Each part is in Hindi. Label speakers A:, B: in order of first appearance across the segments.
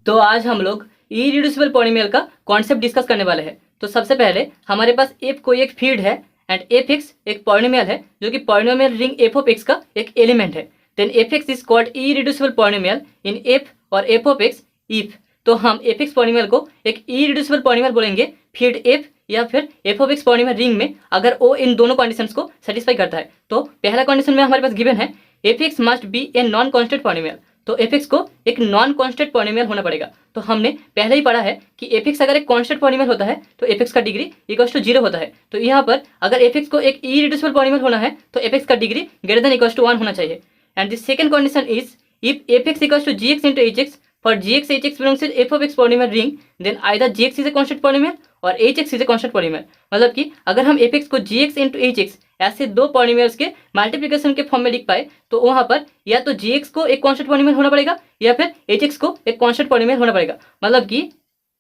A: तो आज हम लोग इरिड्यूसिबल पॉलिनोमियल का कॉन्सेप्ट डिस्कस करने वाले हैं। तो सबसे पहले हमारे पास एफ कोई एक फील्ड है एंड एफ एक्स एक पॉलिनोमियल है जो कि polynomial ring F of X का एक एलिमेंट है। Then F X is called irreducible polynomial in F और एफ ऑफ एक्स इफ। तो हम एफ एक्स पॉलिनोमियल को एक इरिड्यूसिबल पॉलिनोमियल बोलेंगे फील्ड एफ या फिर F of X polynomial ring में अगर वो इन दोनों कंडीशंस को सेटिस्फाई करता है। तो पहला कंडीशन में हमारे पास गिवन है F x must be a non constant polynomial. तो एफ एक्स को एक नॉन कॉन्स्टेंट पॉलिनोमियल होना पड़ेगा। तो हमने पहले ही पढ़ा है कि एफ एक्स अगर एक कॉन्स्टेंट पॉलिनोमियल होता है तो एफ एक्स का डिग्री इक्वल्स टू 0 होता है। तो यहाँ पर अगर एफ एक्स को एक इरिड्यूसिबल पॉलिनोमियल होना है तो एफ एक्स का degree greater than equals to 1 होना चाहिए। And the second condition is if F x equals to G x into H X for gx hx belongs to f of x polynomial ring then either gx is a constant polynomial और hx is a constant polynomial। मतलब कि अगर हम fx को gx into hx ऐसे दो पॉलिनोमियल्स के मल्टीप्लिकेशन के फॉर्म में लिख पाए तो वहां पर या तो gx को एक कांस्टेंट पॉलिनोमियल होना पड़ेगा या फिर hx को एक कांस्टेंट पॉलिनोमियल होना पड़ेगा। मतलब कि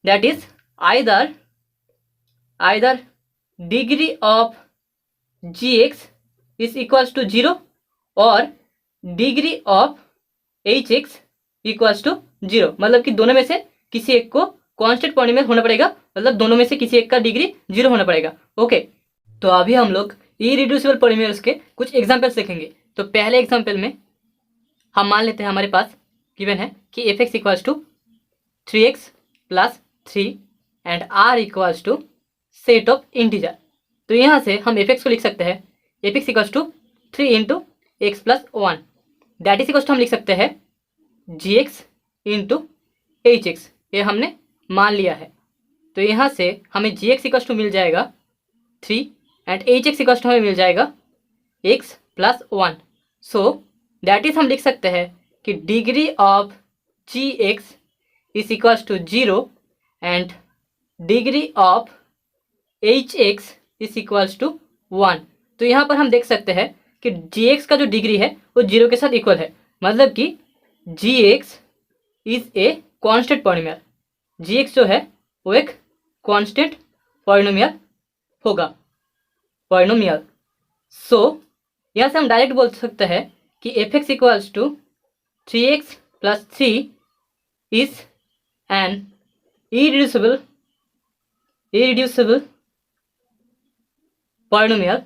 A: that is either degree of gx is equals to 0 और degree of hx equals to 0। मतलब कि दोनों में से किसी एक को कांस्टेंट पॉलिनोमियल होना पड़ेगा। मतलब दोनों में से किसी एक का डिग्री 0 होना पड़ेगा। ओके, तो अभी हम लोग इरिड्यूसिबल पॉलिनोमियल्स के कुछ एग्जांपल्स देखेंगे। तो पहले एग्जांपल में हम मान लेते हैं हमारे पास गिवन है कि F x equals to 3x plus 3 and R equals to set of integer. तो यहाँ से हम एफ एक्स को लिख सकते हैं F x equals to 3 into x plus 1 that is equals to हम लिख सकते हैं G x into H x. ये हमने मान लिया है। तो यहाँ से हमें जी एक्स इक्वल्स टू मिल जाएगा 3 and H x equals to हमें मिल जाएगा x plus 1। So that is हम लिख सकते हैं कि degree of G x is equals to 0 and degree of H X is equals to 1। तो यहाँ पर हम देख सकते हैं कि जी एक्स का जो डिग्री है वो 0 के साथ इक्वल है। मतलब कि G x is a constant polynomial. G x जो है वो एक कॉन्स्टेंट पॉलिनोमियल होगा पॉलिनोमियल। सो यहाँ से हम डायरेक्ट बोल सकते हैं कि F x equals to 3x plus 3 is an irreducible polynomial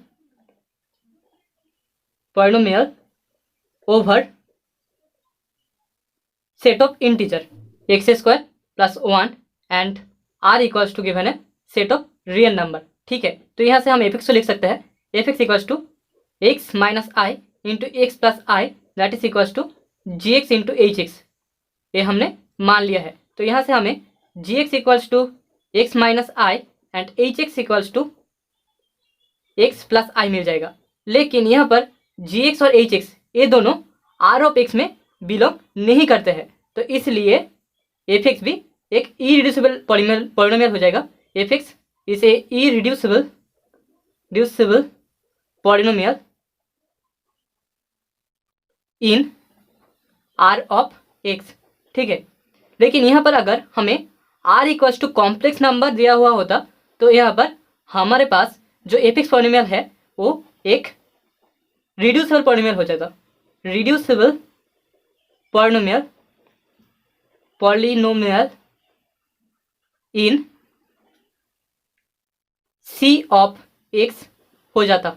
A: over set of integer x square plus 1 and R equals to given है सेट ऑफ रियल नंबर। ठीक है, तो यहाँ से हम एफ एक्स को लिख सकते हैं F x equals to x minus I into x plus I that is equals to G x into H x. ये हमने मान लिया है। तो यहाँ से हमें G x equals to x minus I and H x equals to x plus I मिल जाएगा। लेकिन यहाँ पर जी एक्स और एच एक्स ये दोनों आर ऑफ एक्स में बिलोंग नहीं करते हैं। तो इसलिए एफ एक्स भी एक इरिड्यूसिबल पॉलिनोमियल हो जाएगा। F X is a irreducible polynomial in R of X. ठीक है, लेकिन यहाँ पर अगर हमें R equals to complex number दिया हुआ होता तो यहाँ पर हमारे पास जो एफ एक्स पॉलिनोमियल है वो एक रिड्यूसिबल पॉलिनोमियल हो जाता। Reducible polynomial in C of X हो जाता,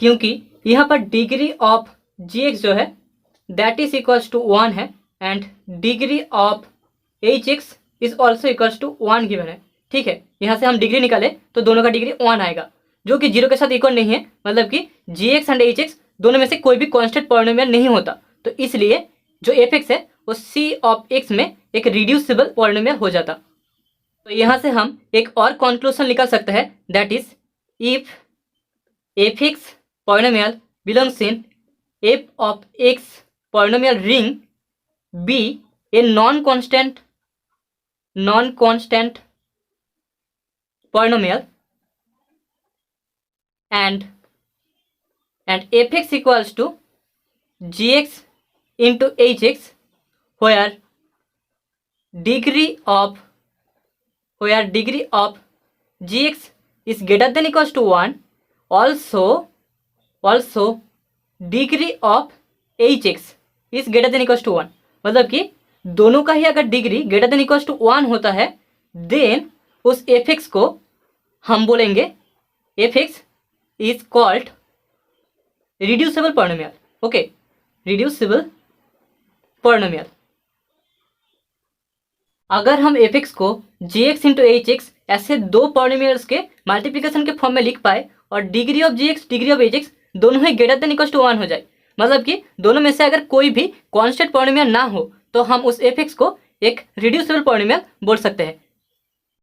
A: क्योंकि यहाँ पर डिग्री ऑफ जी एक्स जो है दैट इज इक्वल्स टू 1 है and degree of H X is also equals to 1 given है। ठीक है, यहाँ से हम डिग्री निकाले तो दोनों का डिग्री 1 आएगा जो कि 0 के साथ इक्वल नहीं है। मतलब कि G x and H X दोनों में से कोई भी कांस्टेंट पॉलिनोमियल नहीं होता। तो इसलिए जो एफ एक्स है वो सी ऑफ एक्स में एक रिड्यूसिबल पॉलिनोमियल हो जाता। तो यहाँ से हम एक और कंक्लूजन निकाल सकते हैं that is if F X polynomial belongs in F of X polynomial ring be a non constant polynomial and fx equals to gx into hx where degree of gx is greater than equals to 1 also degree of hx is greater than equals to 1। मतलब कि दोनों का ही अगर degree greater than equal to 1 होता है देन उस एफ एक्स को हम बोलेंगे F X is called reducible polynomial. Okay, reducible polynomial. अगर हम एफ एक्स को जी एक्स इंटू एच एक्स ऐसे दो पॉलिनोमियल्स के मल्टीप्लिकेशन के फॉर्म में लिख पाए और degree of G X degree of H X दोनों ही ग्रेटर देन इक्वल टू 1 हो जाए, मतलब कि दोनों में से अगर कोई भी कांस्टेंट पॉलिनोमियल ना हो तो हम उस एफ एक्स को एक रिड्यूसिबल पॉलिनोमियल बोल सकते हैं।